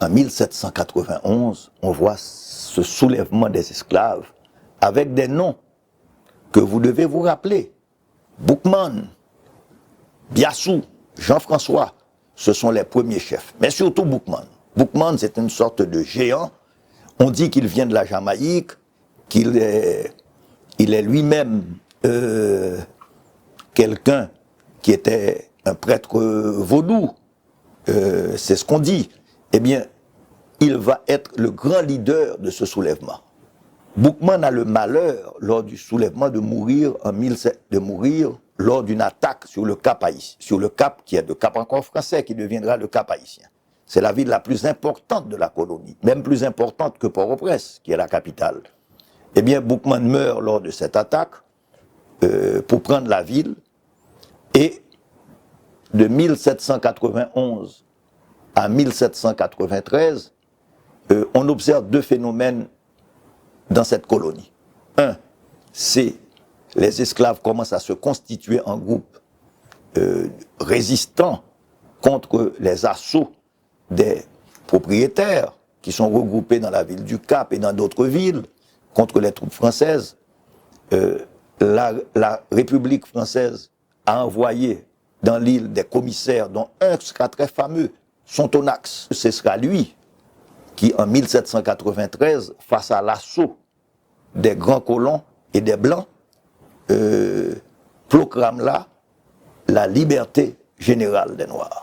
en 1791, on voit ce soulèvement des esclaves avec des noms que vous devez vous rappeler. Boukman, Biassou, Jean-François, ce sont les premiers chefs. Mais surtout Boukman. Boukman, c'est une sorte de géant. On dit qu'il vient de la Jamaïque, qu'il est lui-même quelqu'un qui était un prêtre vaudou. C'est ce qu'on dit. Eh bien, il va être le grand leader de ce soulèvement. Boukman a le malheur, lors du soulèvement, de mourir lors d'une attaque sur le Cap haïtien, sur le Cap qui est le Cap encore français, qui deviendra le Cap haïtien. C'est la ville la plus importante de la colonie, même plus importante que Port-au-Prince, qui est la capitale. Eh bien, Boukman meurt lors de cette attaque pour prendre la ville, et de 1791 à 1793, on observe deux phénomènes dans cette colonie. Un, c'est les esclaves commencent à se constituer en groupe résistant contre les assauts des propriétaires qui sont regroupés dans la ville du Cap et dans d'autres villes contre les troupes françaises. La République française a envoyé dans l'île des commissaires, dont un sera très fameux, Sontonax. Ce sera lui qui, en 1793, face à l'assaut des grands colons et des blancs, proclame là la liberté générale des Noirs.